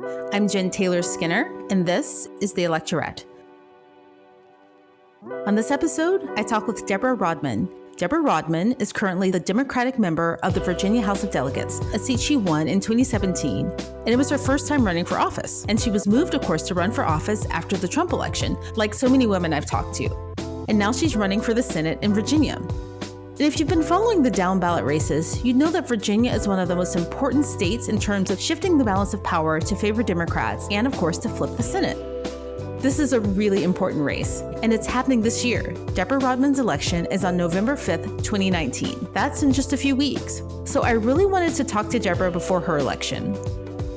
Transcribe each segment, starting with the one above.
I'm Jen Taylor Skinner, and this is the Electorette. On this episode, I talk with Debra Rodman. Debra Rodman is currently the Democratic member of the Virginia House of Delegates, a seat she won in 2017, and it was her first time running for office. And she was moved, of course, to run for office after the Trump election, like so many women I've talked to. And now she's running for the Senate in Virginia. And if you've been following the down-ballot races, you know that Virginia is one of the most important states in terms of shifting the balance of power to favor Democrats and, of course, to flip the Senate. This is a really important race, and it's happening this year. Debra Rodman's election is on November 5th, 2019. That's in just a few weeks. So I really wanted to talk to Debra before her election.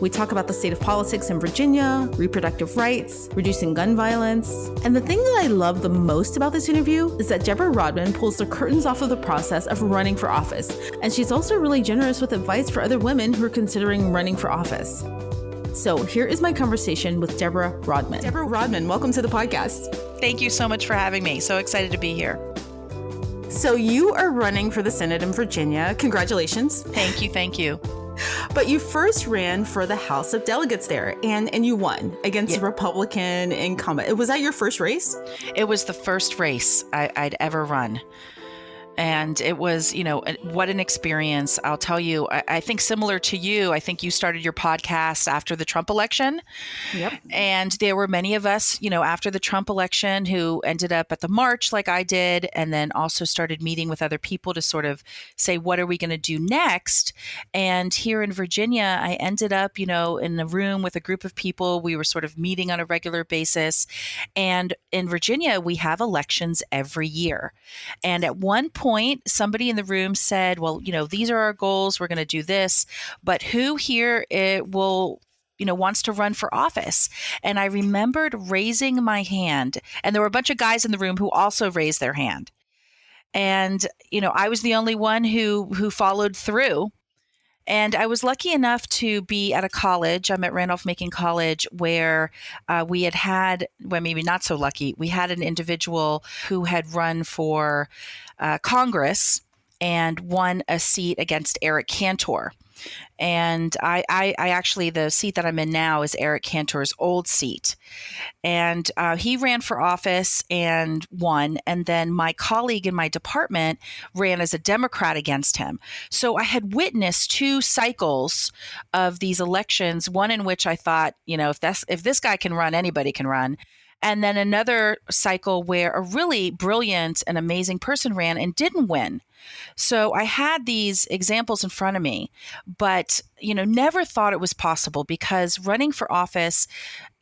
We talk about the state of politics in Virginia, reproductive rights, reducing gun violence. And the thing that I love the most about this interview is that Debra Rodman pulls the curtains off of the process of running for office. And she's also really generous with advice for other women who are considering running for office. So here is my conversation with Debra Rodman. Debra Rodman, welcome to the podcast. Thank you so much for having me. So excited to be here. So you are running for the Senate in Virginia. Congratulations. Thank you. Thank you. But you first ran for the House of Delegates there, and you won against a Republican incumbent. Was that your first race? It was the first race I'd ever run. And it was, what an experience. I'll tell you, I think similar to you, I think you started your podcast after the Trump election. Yep. And there were many of us, after the Trump election who ended up at the march like I did, and then also started meeting with other people to sort of say, what are we going to do next? And here in Virginia, I ended up, in a room with a group of people. We were sort of meeting on a regular basis. And in Virginia, we have elections every year. And at one point, somebody in the room said, well, these are our goals. We're going to do this. But who here wants to run for office? And I remembered raising my hand. And there were a bunch of guys in the room who also raised their hand. And, I was the only one who followed through. And I was lucky enough to be at a college. I'm at Randolph-Macon College, where we had, well, maybe not so lucky. We had an individual who had run for Congress and won a seat against Eric Cantor. And I actually, the seat that I'm in now is Eric Cantor's old seat. And he ran for office and won. And then my colleague in my department ran as a Democrat against him. So I had witnessed two cycles of these elections, one in which I thought, if this guy can run, anybody can run. And then another cycle where a really brilliant and amazing person ran and didn't win. So I had these examples in front of me, but, never thought it was possible, because running for office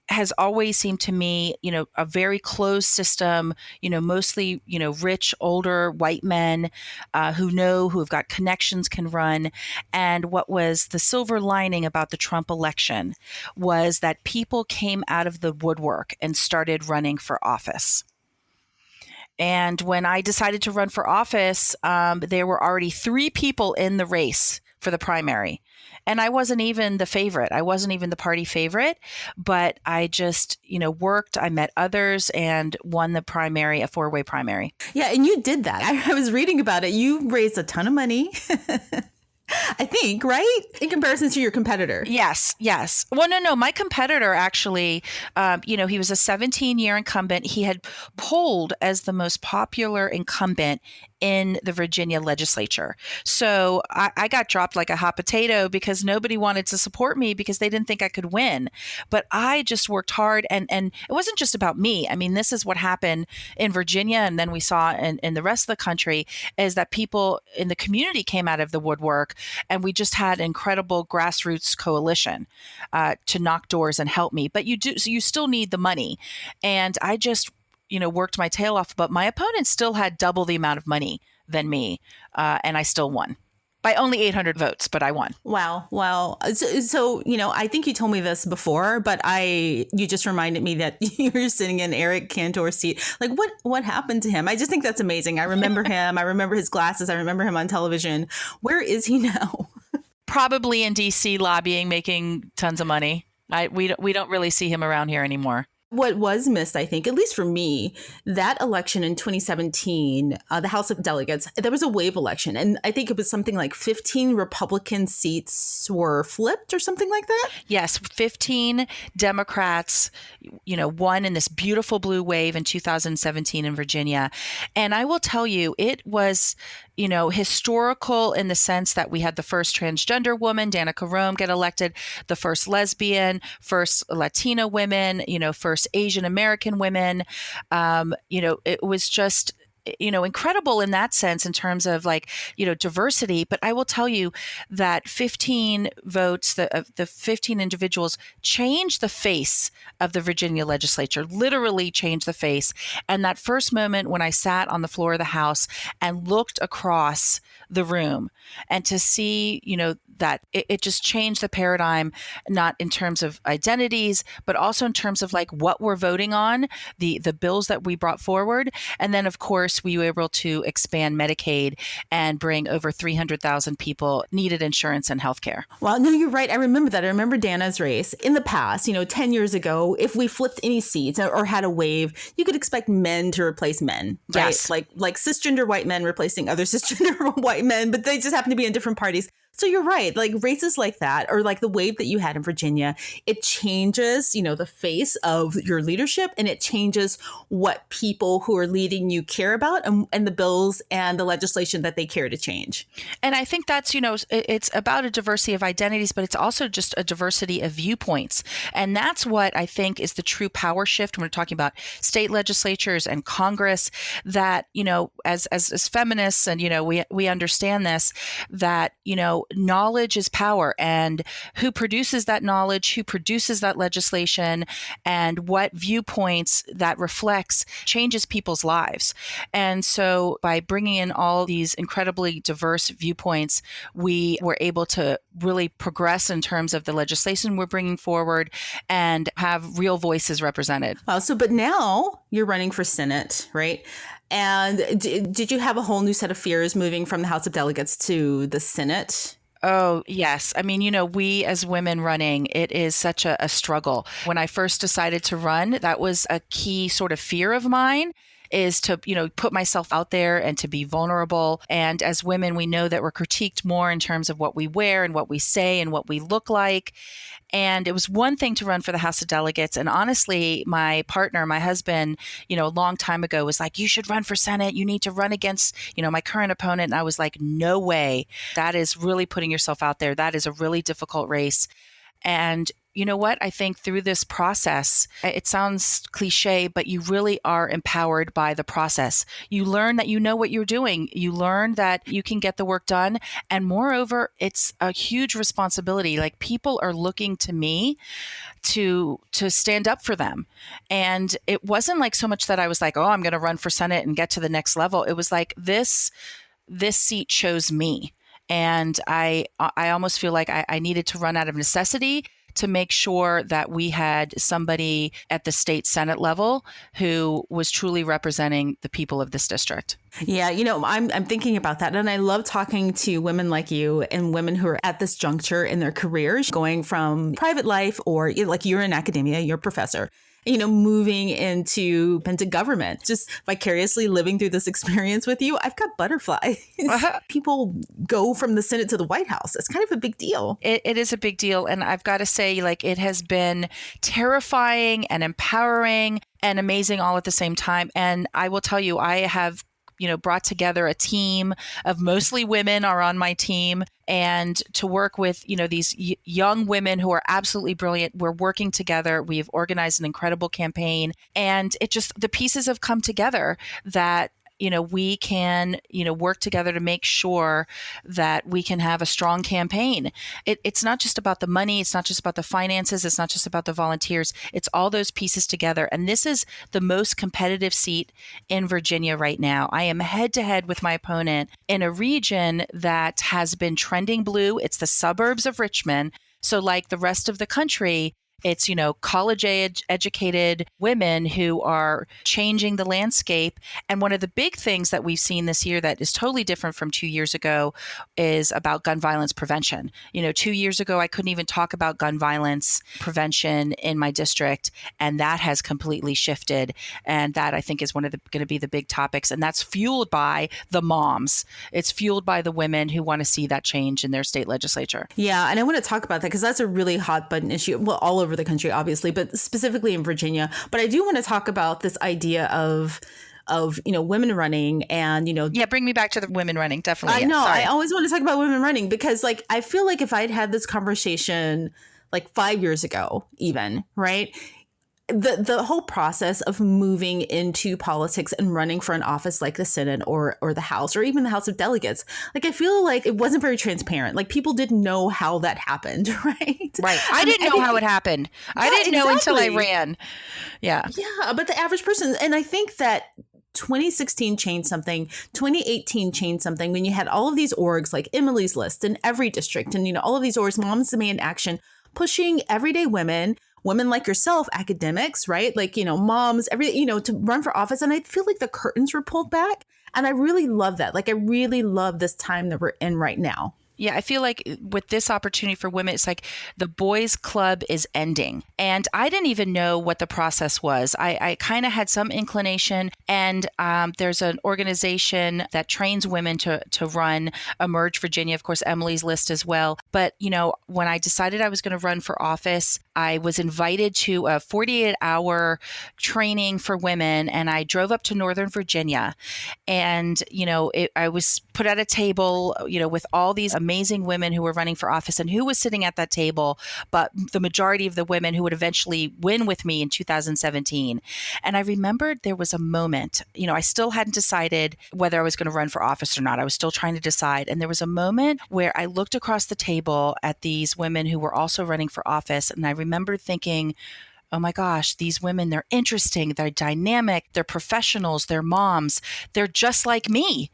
has always seemed to me, a very closed system, mostly, rich, older white men who have got connections can run. And what was the silver lining about the Trump election was that people came out of the woodwork and started running for office. And when I decided to run for office, there were already 3 people in the race for the primary. And I wasn't even the favorite. I wasn't even the party favorite, but I just, worked. I met others and won the primary, a 4-way primary. Yeah, and you did that. I was reading about it. You raised a ton of money. I think, right? In comparison to your competitor. Yes. Well, no. My competitor actually, he was a 17-year incumbent. He had polled as the most popular incumbent in the Virginia legislature. So I got dropped like a hot potato because nobody wanted to support me because they didn't think I could win. But I just worked hard, and it wasn't just about me. I mean, this is what happened in Virginia, and then we saw in the rest of the country, is that people in the community came out of the woodwork, and we just had incredible grassroots coalition to knock doors and help me. But you still need the money. And I just worked my tail off, but my opponent still had double the amount of money than me, and I still won by only 800 votes, but I won. Wow. So, I think you told me this before, but you just reminded me that you were sitting in Eric Cantor's seat. Like, what happened to him? I just think that's amazing. I remember him. I remember his glasses. I remember him on television. Where is he now? Probably in DC lobbying, making tons of money. We don't really see him around here anymore. What was missed, I think, at least for me, that election in 2017, the House of Delegates, there was a wave election. And I think it was something like 15 Republican seats were flipped or something like that. Yes, 15 Democrats, won in this beautiful blue wave in 2017 in Virginia. And I will tell you, it was historical in the sense that we had the first transgender woman, Danica Rome, get elected, the first lesbian, first Latina women, first Asian American women. It was just incredible in that sense in terms of diversity. But I will tell you that 15 votes, the 15 individuals changed the face of the Virginia legislature, literally changed the face. And that first moment when I sat on the floor of the House and looked across the room and to see, that it just changed the paradigm, not in terms of identities, but also in terms of what we're voting on, the bills that we brought forward. And then, of course, we were able to expand Medicaid and bring over 300,000 people needed insurance and healthcare. Well, no, you're right. I remember that. I remember Dana's race. In the past, 10 years ago, if we flipped any seats or had a wave, you could expect men to replace men, right? Yes. Like cisgender white men replacing other cisgender white men, but they just happen to be in different parties. So you're right. Races like that, or the wave that you had in Virginia, it changes, the face of your leadership, and it changes what people who are leading you care about and the bills and the legislation that they care to change. And I think that's, it's about a diversity of identities, but it's also just a diversity of viewpoints. And that's what I think is the true power shift when we're talking about state legislatures and Congress, that, as feminists, and, we understand this, that, knowledge is power, and who produces that knowledge, who produces that legislation, and what viewpoints that reflects changes people's lives. And so by bringing in all these incredibly diverse viewpoints, we were able to really progress in terms of the legislation we're bringing forward and have real voices represented. Wow. But now you're running for Senate, right? And did you have a whole new set of fears moving from the House of Delegates to the Senate? Oh, yes. I mean, we as women running, it is such a struggle. When I first decided to run, that was a key sort of fear of mine, is to, put myself out there and to be vulnerable. And as women, we know that we're critiqued more in terms of what we wear and what we say and what we look like. And it was one thing to run for the House of Delegates. And honestly, my partner, my husband, a long time ago was like, you should run for Senate. You need to run against, my current opponent. And I was like, no way. That is really putting yourself out there. That is a really difficult race. And you know what? I think through this process, it sounds cliche, but you really are empowered by the process. You learn that you know what you're doing. You learn that you can get the work done. And moreover, it's a huge responsibility. People are looking to me to stand up for them. And it wasn't so much that I was like, oh, I'm going to run for Senate and get to the next level. It was like this seat chose me. And I almost feel like I needed to run out of necessity to make sure that we had somebody at the state Senate level who was truly representing the people of this district. Yeah, I'm thinking about that. And I love talking to women like you and women who are at this juncture in their careers, going from private life, or you're in academia, you're a professor, moving into government, just vicariously living through this experience with you. I've got butterflies. People go from the Senate to the White House. It's kind of a big deal. It is a big deal. And I've got to say, it has been terrifying and empowering and amazing all at the same time. And I will tell you, I have brought together a team of mostly women are on my team, and to work with, these young women who are absolutely brilliant. We're working together. We've organized an incredible campaign, and the pieces have come together that we can, work together to make sure that we can have a strong campaign. It's not just about the money. It's not just about the finances. It's not just about the volunteers. It's all those pieces together. And this is the most competitive seat in Virginia right now. I am head to head with my opponent in a region that has been trending blue. It's the suburbs of Richmond. So like the rest of the country, It's, college educated women who are changing the landscape. And one of the big things that we've seen this year that is totally different from 2 years ago is about gun violence prevention. 2 years ago, I couldn't even talk about gun violence prevention in my district, and that has completely shifted. And that, I think, is going to be the big topics. And that's fueled by the moms. It's fueled by the women who want to see that change in their state legislature. Yeah, and I want to talk about that because that's a really hot button issue. Well, all over the country, obviously, but specifically in Virginia. But I do want to talk about this idea of women running and, Yeah, bring me back to the women running. Definitely. I know. Sorry. I always want to talk about women running because, I feel like if I'd had this conversation 5 years ago, even, right? The whole process of moving into politics and running for an office like the Senate or the House or even the House of Delegates, I feel like it wasn't very transparent. People didn't know how that happened, right? Right. I didn't know how it happened. I didn't know until I ran. Yeah. Yeah, but the average person, and I think that 2016 changed something. 2018 changed something when you had all of these orgs like Emily's List in every district and, all of these orgs, Moms Demand Action, pushing everyday women like yourself, academics, right? Moms, to run for office. And I feel like the curtains were pulled back. And I really love that. I really love this time that we're in right now. Yeah, I feel like with this opportunity for women, it's like the boys' club is ending. And I didn't even know what the process was. I kind of had some inclination. And there's an organization that trains women to run, Emerge Virginia, of course, Emily's List as well. But, when I decided I was going to run for office, I was invited to a 48-hour training for women. And I drove up to Northern Virginia. And, I was put at a table, with all these amazing women who were running for office, and who was sitting at that table, but the majority of the women who would eventually win with me in 2017. And I remembered there was a moment, I still hadn't decided whether I was going to run for office or not. I was still trying to decide. And there was a moment where I looked across the table at these women who were also running for office. And I remember thinking, oh my gosh, these women, they're interesting, they're dynamic, they're professionals, they're moms, they're just like me.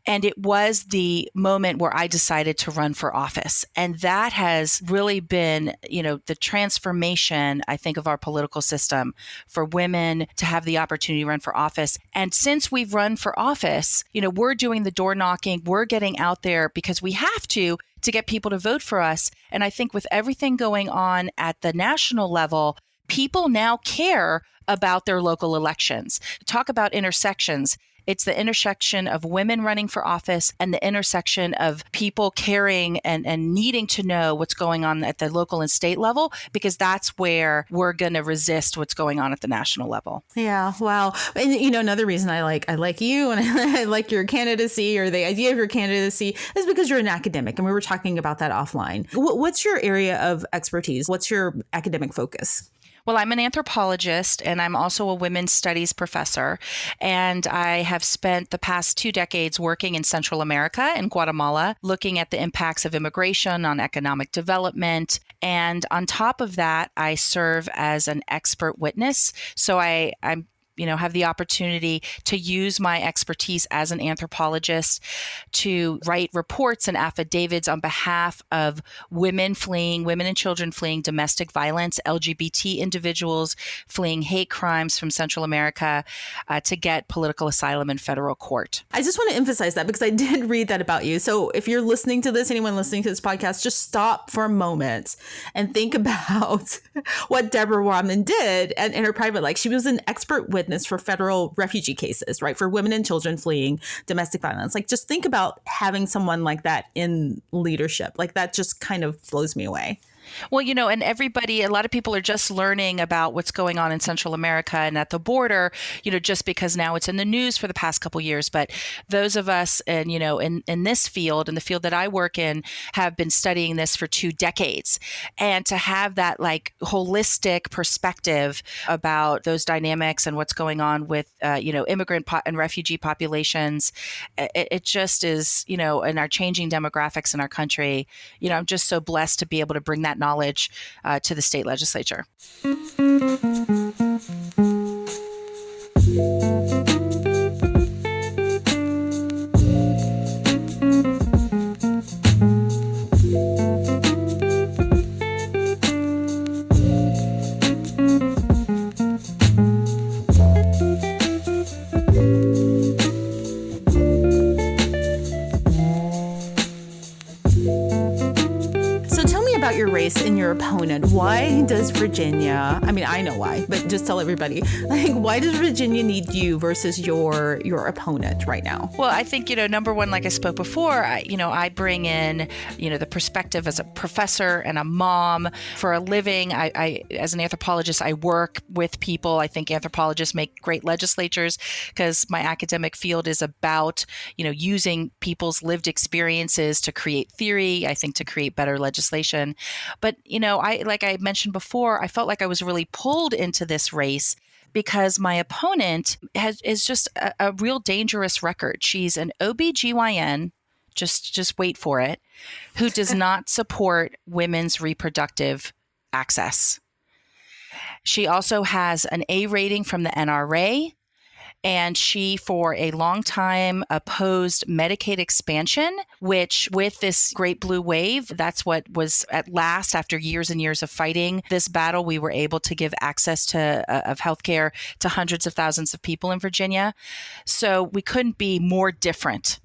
And it was the moment where I decided to run for office. And that has really been, the transformation, I think, of our political system for women to have the opportunity to run for office. And since we've run for office, we're doing the door knocking, we're getting out there because we have to get people to vote for us. And I think with everything going on at the national level, people now care about their local elections. Talk about intersections. It's the intersection of women running for office and the intersection of people caring and needing to know what's going on at the local and state level, because that's where we're going to resist what's going on at the national level. Yeah. Wow. And, another reason I like you and I like your candidacy, or the idea of your candidacy, is because you're an academic. And we were talking about that offline. What's your area of expertise? What's your academic focus? Well, I'm an anthropologist, and I'm also a women's studies professor. And I have spent the past 2 decades working in Central America and Guatemala, looking at the impacts of immigration on economic development. And on top of that, I serve as an expert witness. So I'm have the opportunity to use my expertise as an anthropologist to write reports and affidavits on behalf of women and children fleeing domestic violence, LGBT individuals fleeing hate crimes from Central America, to get political asylum in federal court. I just want to emphasize that because I did read that about you. So if you're listening to this, anyone listening to this podcast, just stop for a moment and think about what Debra Rodman did in her private life. She was an expert witness for federal refugee cases, right? For women and children fleeing domestic violence. Just think about having someone like that in leadership. That just kind of blows me away. Well, and a lot of people are just learning about what's going on in Central America and at the border, just because now it's in the news for the past couple of years. But those of us, and in this field, in the field that I work in, have been studying this for 2 decades. And to have that holistic perspective about those dynamics and what's going on with, immigrant and refugee populations, it just is, in our changing demographics in our country, I'm just so blessed to be able to bring that knowledge to the state legislature. does Virginia, I mean, I know why, but just tell everybody, like, why does Virginia need you versus your opponent right now? Well, I think, number one, like I spoke before, I bring in, the perspective as a professor and a mom for a living. I as an anthropologist, I work with people. I think anthropologists make great legislators because my academic field is about, using people's lived experiences to create theory, I think to create better legislation. But, like I mentioned before, I felt like I was really pulled into this race because my opponent is just a real dangerous record. She's an OBGYN, just wait for it, who does not support women's reproductive access. She also has an A rating from the NRA. And she, for a long time, opposed Medicaid expansion, which with this great blue wave, that's what was at last, after years and years of fighting this battle, we were able to give access of healthcare to hundreds of thousands of people in Virginia. So we couldn't be more different.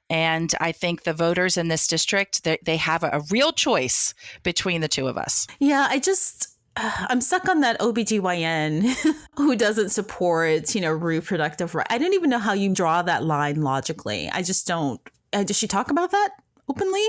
And I think the voters in this district, they have a real choice between the two of us. Yeah, I'm stuck on that OBGYN who doesn't support, reproductive right. I don't even know how you draw that line logically. I just don't. Does she talk about that openly?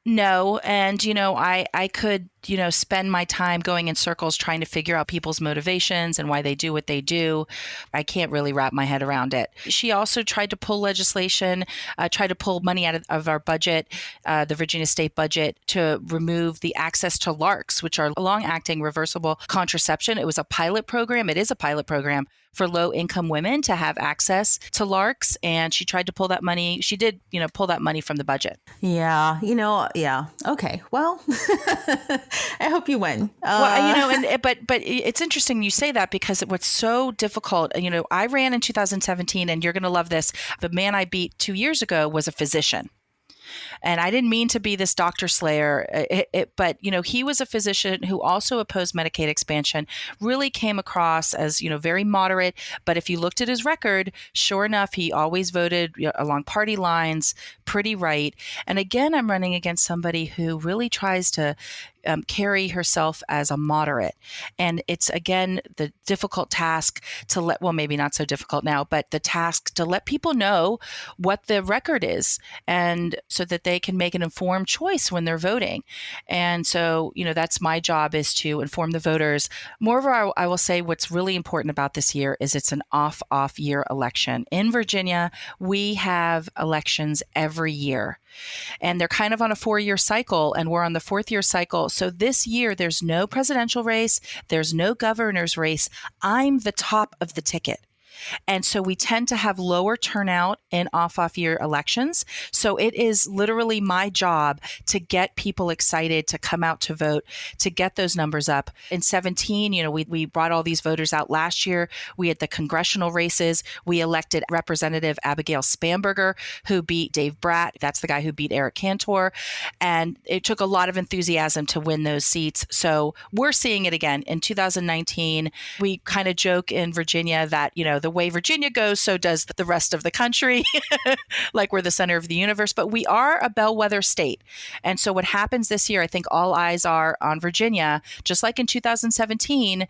No. And, I could, spend my time going in circles trying to figure out people's motivations and why they do what they do. I can't really wrap my head around it. She also tried to pull legislation, tried to pull money out of our budget, the Virginia state budget, to remove the access to LARCs, which are long-acting reversible contraception. It was a pilot program. It is a pilot program for low-income women to have access to LARCs. And she tried to pull that money. She did, pull that money from the budget. Yeah. Yeah. Okay. Well, I hope you win. Well, but it's interesting you say that because what's so difficult, I ran in 2017 and you're going to love this. The man I beat 2 years ago was a physician. And I didn't mean to be this doctor slayer, but, he was a physician who also opposed Medicaid expansion, really came across as, very moderate. But if you looked at his record, sure enough, he always voted along party lines, pretty right. And again, I'm running against somebody who really tries to carry herself as a moderate. And it's, again, the difficult task to maybe not so difficult now, but the task to let people know what the record is, and so that they can make an informed choice when they're voting. And so, that's my job, is to inform the voters. Moreover, I will say what's really important about this year is it's an off year election. In Virginia, we have elections every year. And they're kind of on a 4-year cycle, and we're on the 4th year cycle. So this year, there's no presidential race. There's no governor's race. I'm the top of the ticket. And so we tend to have lower turnout in off-year elections. So it is literally my job to get people excited to come out to vote, to get those numbers up. In 2017, we brought all these voters out last year. We had the congressional races. We elected Representative Abigail Spanberger, who beat Dave Bratt. That's the guy who beat Eric Cantor. And it took a lot of enthusiasm to win those seats. So we're seeing it again in 2019. We kind of joke in Virginia that, the way Virginia goes, so does the rest of the country, like we're the center of the universe. But we are a bellwether state. And so what happens this year, I think all eyes are on Virginia, just like in 2017,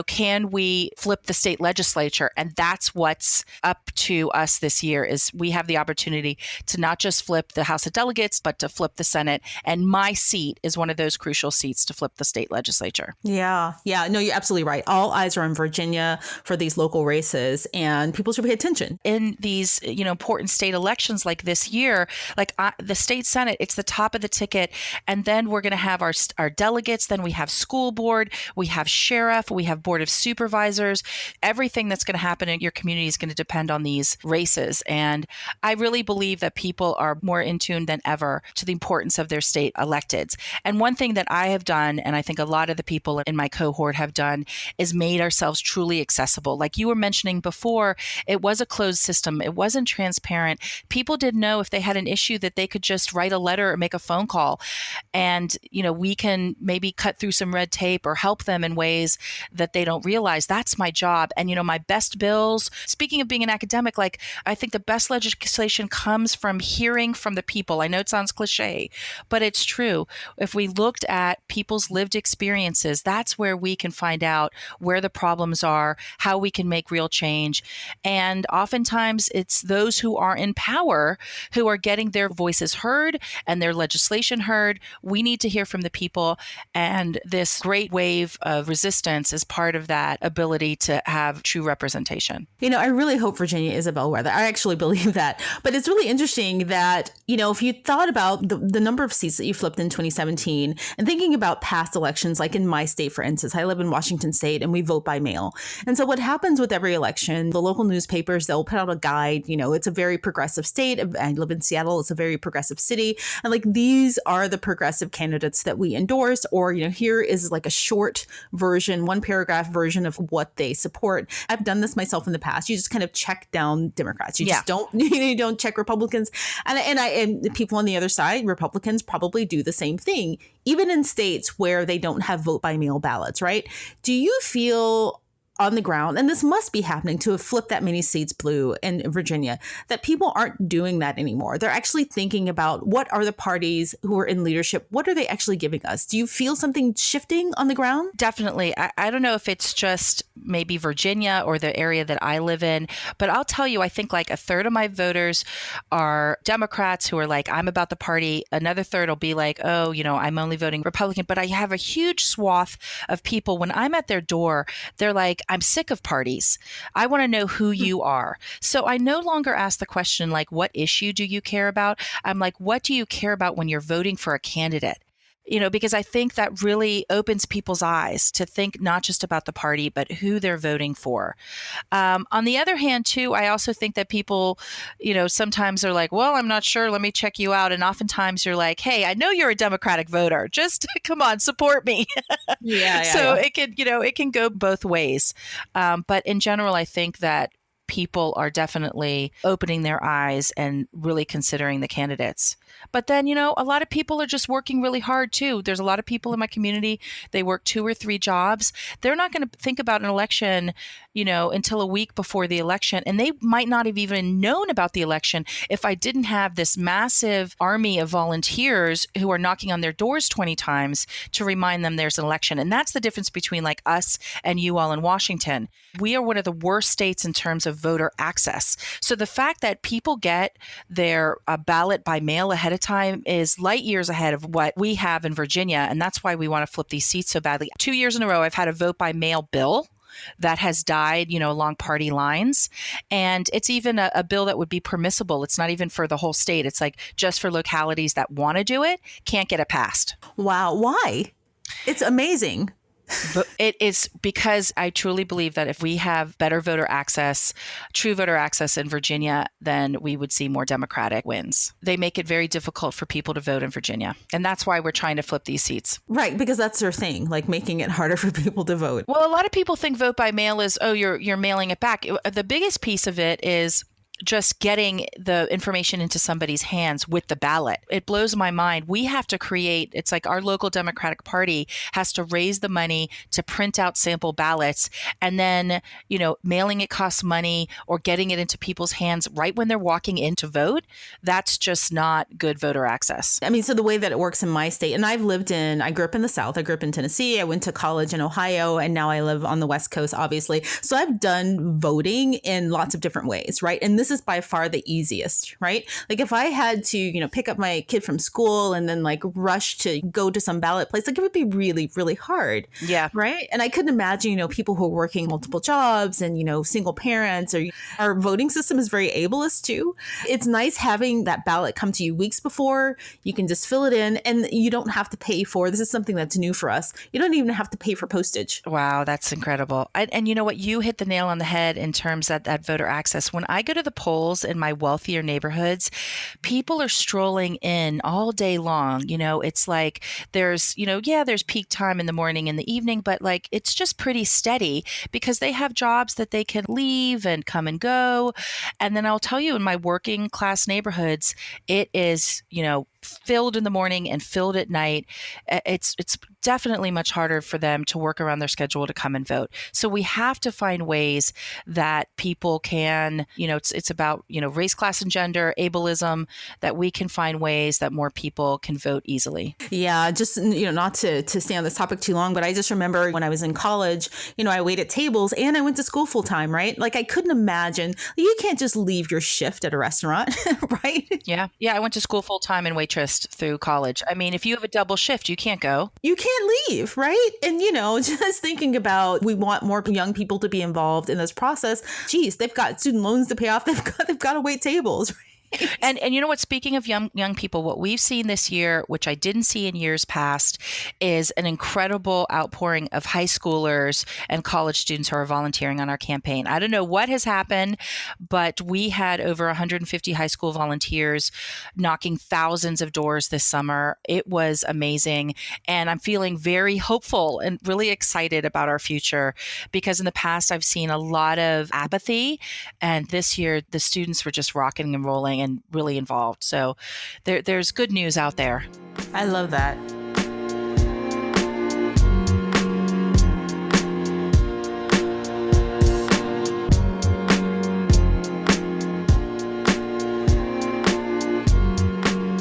can we flip the state legislature? And that's what's up to us this year, is we have the opportunity to not just flip the House of Delegates, but to flip the Senate. And my seat is one of those crucial seats to flip the state legislature. Yeah. No, you're absolutely right. All eyes are on Virginia for these local races, and people should pay attention. In these, important state elections like this year, the state Senate, it's the top of the ticket. And then we're going to have our delegates. Then we have school board, we have sheriff, we have board of supervisors. Everything that's going to happen in your community is going to depend on these races. And I really believe that people are more in tune than ever to the importance of their state electeds. And one thing that I have done, and I think a lot of the people in my cohort have done, is made ourselves truly accessible. Like you were mentioning saying before, it was a closed system. It wasn't transparent. People didn't know if they had an issue that they could just write a letter or make a phone call. And, we can maybe cut through some red tape or help them in ways that they don't realize. That's my job. And, my best bills, speaking of being an academic, like I think the best legislation comes from hearing from the people. I know it sounds cliche, but it's true. If we looked at people's lived experiences, that's where we can find out where the problems are, how we can make real change. And oftentimes it's those who are in power who are getting their voices heard and their legislation heard. We need to hear from the people. And this great wave of resistance is part of that ability to have true representation. I really hope Virginia is a bellwether. I actually believe that. But it's really interesting that, if you thought about the number of seats that you flipped in 2017 and thinking about past elections, like in my state, for instance, I live in Washington State and we vote by mail. And so what happens with every election, the local newspapers, they'll put out a guide. It's a very progressive state. I live in Seattle. It's a very progressive city. And like, these are the progressive candidates that we endorse, or, here is like a short version, one paragraph version of what they support. I've done this myself in the past. You just kind of check down Democrats. You just don't, you don't check Republicans. And people on the other side, Republicans, probably do the same thing, even in states where they don't have vote by mail ballots, right? Do you feel on the ground, and this must be happening to have flipped that many seats blue in Virginia, that people aren't doing that anymore? They're actually thinking about, what are the parties who are in leadership? What are they actually giving us? Do you feel something shifting on the ground? Definitely. I don't know if it's just maybe Virginia or the area that I live in, but I'll tell you, I think like a third of my voters are Democrats who are like, I'm about the party. Another third will be like, oh, I'm only voting Republican. But I have a huge swath of people, when I'm at their door, they're like, I'm sick of parties. I want to know who you are. So I no longer ask the question, like, what issue do you care about? I'm like, what do you care about when you're voting for a candidate? Because I think that really opens people's eyes to think not just about the party, but who they're voting for. On the other hand, too, I also think that people, sometimes are like, well, I'm not sure. Let me check you out. And oftentimes you're like, hey, I know you're a Democratic voter. Just come on, support me. So it can go both ways. But in general, I think that people are definitely opening their eyes and really considering the candidates. But then, a lot of people are just working really hard too. There's a lot of people in my community, they work 2 or 3 jobs. They're not going to think about an election, until a week before the election. And they might not have even known about the election if I didn't have this massive army of volunteers who are knocking on their doors 20 times to remind them there's an election. And that's the difference between like us and you all in Washington. We are one of the worst states in terms of voter access. So the fact that people get their ballot by mail ahead of time is light years ahead of what we have in Virginia. And that's why we want to flip these seats so badly. 2 years in a row, I've had a vote by mail bill that has died, along party lines. And it's even a bill that would be permissible. It's not even for the whole state. It's like just for localities that want to do it, can't get it passed. Wow. Why? It's amazing. But it is because I truly believe that if we have better voter access, true voter access in Virginia, then we would see more Democratic wins. They make it very difficult for people to vote in Virginia. And that's why we're trying to flip these seats. Right, because that's their thing, like making it harder for people to vote. Well, a lot of people think vote by mail is, oh, you're mailing it back. The biggest piece of it is just getting the information into somebody's hands with the ballot. It blows my mind. We have to create, it's like our local Democratic Party has to raise the money to print out sample ballots. And then, mailing it costs money, or getting it into people's hands right when they're walking in to vote. That's just not good voter access. I mean, so the way that it works in my state, and I grew up in the South. I grew up in Tennessee. I went to college in Ohio, and now I live on the West Coast, obviously. So I've done voting in lots of different ways, right? And this is by far the easiest, right? Like if I had to, pick up my kid from school and then like rush to go to some ballot place, like it would be really, really hard. Yeah. Right. And I couldn't imagine, people who are working multiple jobs and, single parents, or our voting system is very ableist too. It's nice having that ballot come to you weeks before. You can just fill it in and you don't have to pay for, this is something that's new for us. You don't even have to pay for postage. Wow. That's incredible. And you know what? You hit the nail on the head in terms of that voter access. When I go to the polls in my wealthier neighborhoods, people are strolling in all day long. It's like there's, there's peak time in the morning and the evening, but like it's just pretty steady because they have jobs that they can leave and come and go. And then I'll tell you, in my working class neighborhoods, it is, filled in the morning and filled at night. It's definitely much harder for them to work around their schedule to come and vote. So we have to find ways that people can, it's about, race, class, and gender, ableism, that we can find ways that more people can vote easily. Yeah, just, not to stay on this topic too long, but I just remember when I was in college, I waited tables and I went to school full time, right? Like I couldn't imagine, you can't just leave your shift at a restaurant, right? Yeah. I went to school full time and waitressed through college. I mean, if you have a double shift, you can't go. You can't leave, right? And, just thinking about, we want more young people to be involved in this process. Geez, they've got student loans to pay off. They've got to wait tables, right? And you know what, speaking of young people, what we've seen this year, which I didn't see in years past, is an incredible outpouring of high schoolers and college students who are volunteering on our campaign. I don't know what has happened, but we had over 150 high school volunteers knocking thousands of doors this summer. It was amazing. And I'm feeling very hopeful and really excited about our future, because in the past I've seen a lot of apathy, and this year the students were just rocking and rolling and really involved. So there's good news out there. I love that.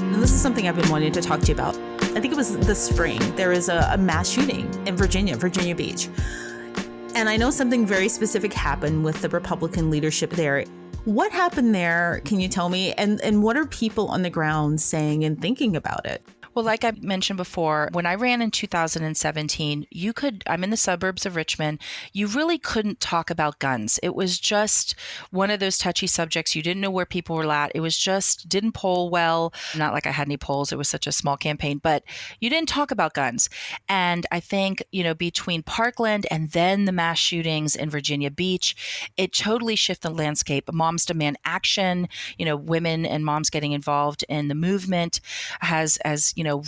And this is something I've been wanting to talk to you about. I think it was this spring. There was a mass shooting in Virginia Beach. And I know something very specific happened with the Republican leadership there. What happened there? Can you tell me? And what are people on the ground saying and thinking about it? Well, like I mentioned before, when I ran in 2017, I'm in the suburbs of Richmond, you really couldn't talk about guns. It was just one of those touchy subjects. You didn't know where people were at. It was just, didn't poll well. Not like I had any polls. It was such a small campaign, but you didn't talk about guns. And I think, between Parkland and then the mass shootings in Virginia Beach, it totally shifted the landscape. Moms demand action. Women and moms getting involved in the movement has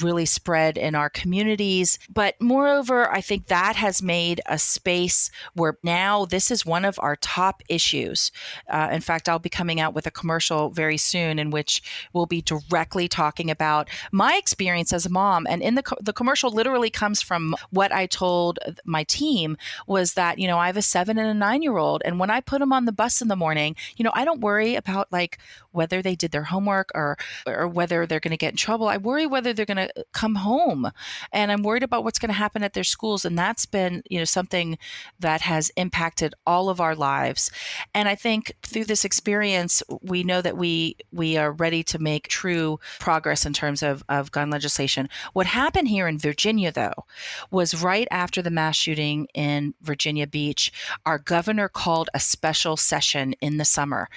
really spread in our communities. But moreover, I think that has made a space where now this is one of our top issues. In fact, I'll be coming out with a commercial very soon in which we'll be directly talking about my experience as a mom. And in the commercial literally comes from what I told my team was that, I have a 7 and a 9-year-old. And when I put them on the bus in the morning, I don't worry about like whether they did their homework or whether they're going to get in trouble. I worry whether they're going to come home, and I'm worried about what's going to happen at their schools. And that's been, something that has impacted all of our lives. And I think through this experience, we know that we are ready to make true progress in terms of gun legislation. What happened here in Virginia, though, was right after the mass shooting in Virginia Beach, our governor called a special session in the summer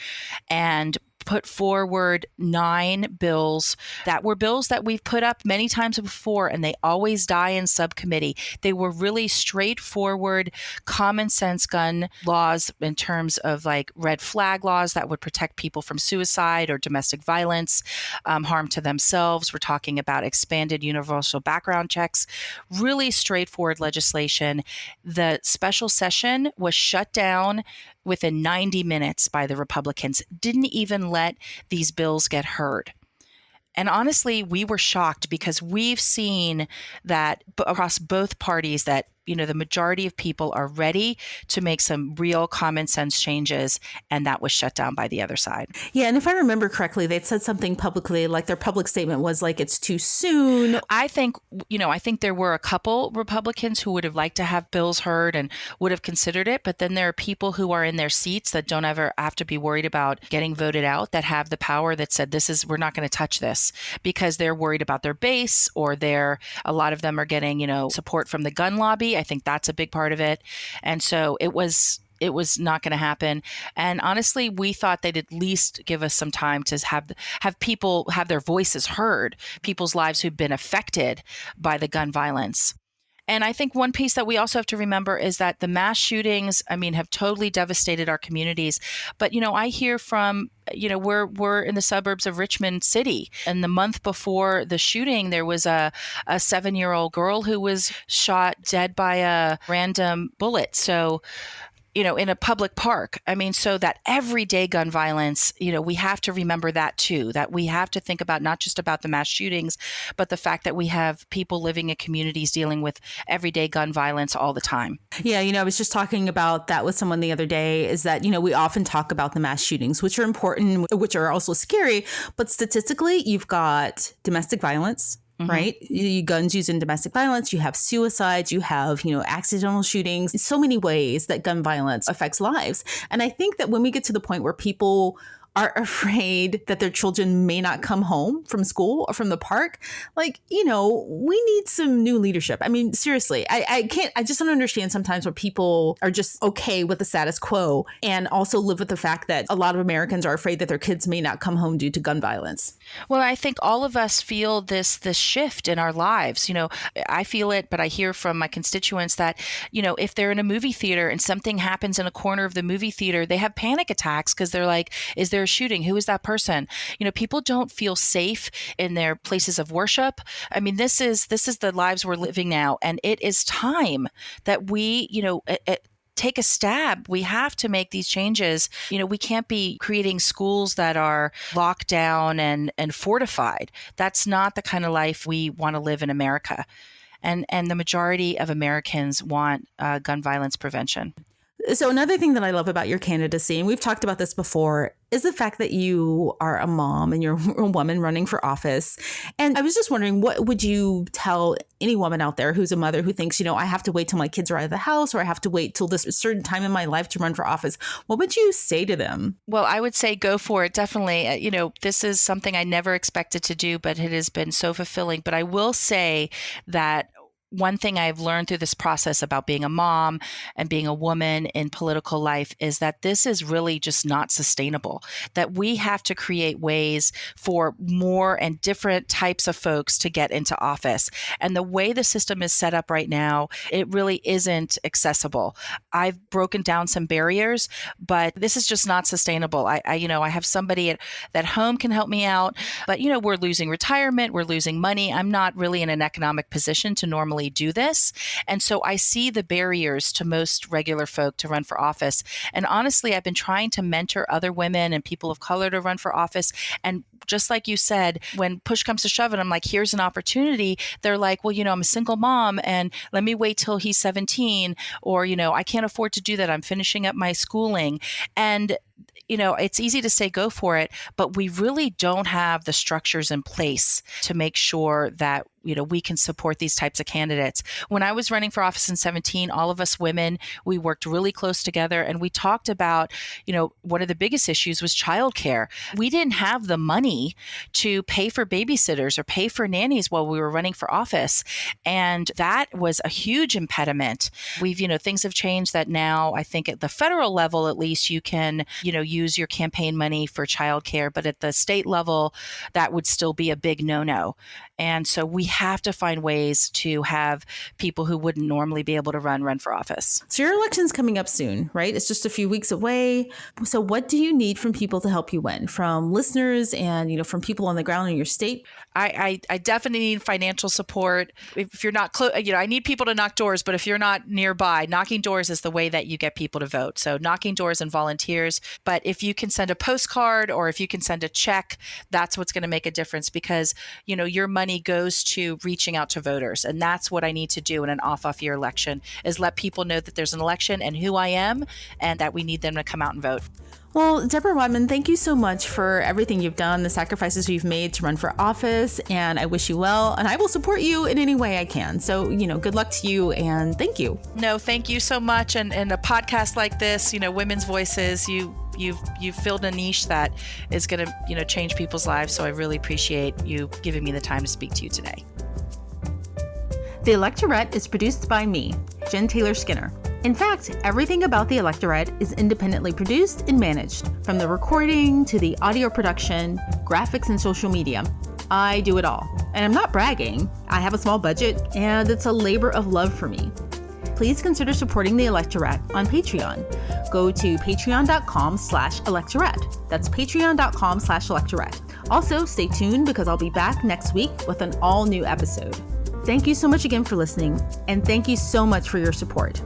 and put forward 9 bills that were bills that we've put up many times before, and they always die in subcommittee. They were really straightforward, common sense gun laws in terms of like red flag laws that would protect people from suicide or domestic violence, harm to themselves. We're talking about expanded universal background checks, really straightforward legislation. The special session was shut down within 90 minutes by the Republicans, didn't even let these bills get heard. And honestly, we were shocked because we've seen that across both parties that, the majority of people are ready to make some real common sense changes, and that was shut down by the other side. Yeah, and if I remember correctly, they'd said something publicly, like their public statement was like, it's too soon. I think there were a couple Republicans who would have liked to have bills heard and would have considered it, but then there are people who are in their seats that don't ever have to be worried about getting voted out, that have the power that said, we're not going to touch this, because they're worried about their base, or a lot of them are getting, support from the gun lobby. I think that's a big part of it. And so it was not going to happen. And honestly, we thought they'd at least give us some time to have people have their voices heard, people's lives who've been affected by the gun violence. And I think one piece that we also have to remember is that the mass shootings, have totally devastated our communities. But, I hear from, we're in the suburbs of Richmond City. And the month before the shooting, there was a 7-year-old girl who was shot dead by a random bullet. So, in a public park. So that everyday gun violence, we have to remember that too, that we have to think about not just about the mass shootings, but the fact that we have people living in communities dealing with everyday gun violence all the time. Yeah, I was just talking about that with someone the other day, is that, we often talk about the mass shootings, which are important, which are also scary. But statistically, you've got domestic violence, right? Guns used in domestic violence, you have suicides, you have, accidental shootings, so many ways that gun violence affects lives. And I think that when we get to the point where people are afraid that their children may not come home from school or from the park, we need some new leadership. Seriously, I just don't understand sometimes where people are just okay with the status quo and also live with the fact that a lot of Americans are afraid that their kids may not come home due to gun violence. Well, I think all of us feel this shift in our lives. I feel it, but I hear from my constituents that, if they're in a movie theater and something happens in a corner of the movie theater, they have panic attacks because they're like, is there a shooting? Who is that person? People don't feel safe in their places of worship. This is the lives we're living now. And it is time that we, take a stab. We have to make these changes. We can't be creating schools that are locked down and fortified. That's not the kind of life we want to live in America. And the majority of Americans want gun violence prevention. So another thing that I love about your candidacy, and we've talked about this before, is the fact that you are a mom and you're a woman running for office. And I was just wondering, what would you tell any woman out there who's a mother who thinks, I have to wait till my kids are out of the house, or I have to wait till this certain time in my life to run for office? What would you say to them? Well, I would say go for it. Definitely. This is something I never expected to do, but it has been so fulfilling. But I will say that one thing I've learned through this process about being a mom and being a woman in political life is that this is really just not sustainable, that we have to create ways for more and different types of folks to get into office. And the way the system is set up right now, it really isn't accessible. I've broken down some barriers, but this is just not sustainable. I have somebody at home can help me out, but we're losing retirement, we're losing money. I'm not really in an economic position to normally do this. And so I see the barriers to most regular folk to run for office. And honestly, I've been trying to mentor other women and people of color to run for office. And just like you said, when push comes to shove and I'm like, here's an opportunity, they're like, well, I'm a single mom and let me wait till he's 17, or, I can't afford to do that. I'm finishing up my schooling. And it's easy to say go for it, but we really don't have the structures in place to make sure that we can support these types of candidates. When I was running for office in 2017, all of us women, we worked really close together and we talked about, one of the biggest issues was childcare. We didn't have the money to pay for babysitters or pay for nannies while we were running for office. And that was a huge impediment. Things have changed that now I think at the federal level, at least you can, use your campaign money for childcare, but at the state level, that would still be a big no-no. And so we have to find ways to have people who wouldn't normally be able to run for office. So your election's coming up soon, right? It's just a few weeks away. So what do you need from people to help you win? From listeners and, from people on the ground in your state? I definitely need financial support. If you're not close, I need people to knock doors, but if you're not nearby, knocking doors is the way that you get people to vote. So knocking doors and volunteers. But if you can send a postcard or if you can send a check, that's what's going to make a difference because, your money goes to reaching out to voters. And that's what I need to do in an off-year election is let people know that there's an election and who I am and that we need them to come out and vote. Well, Debra Rodman, thank you so much for everything you've done, the sacrifices you've made to run for office, and I wish you well, and I will support you in any way I can. So, good luck to you, and thank you. No, thank you so much. And a podcast like this, Women's Voices, you've filled a niche that is going to, change people's lives. So I really appreciate you giving me the time to speak to you today. The Electorette is produced by me, Jen Taylor Skinner. In fact, everything about The Electorette is independently produced and managed, from the recording to the audio production, graphics, and social media. I do it all. And I'm not bragging. I have a small budget, and it's a labor of love for me. Please consider supporting the Electorette on Patreon. Go to patreon.com/Electorette. That's patreon.com/Electorette. Also, stay tuned because I'll be back next week with an all-new episode. Thank you so much again for listening, and thank you so much for your support.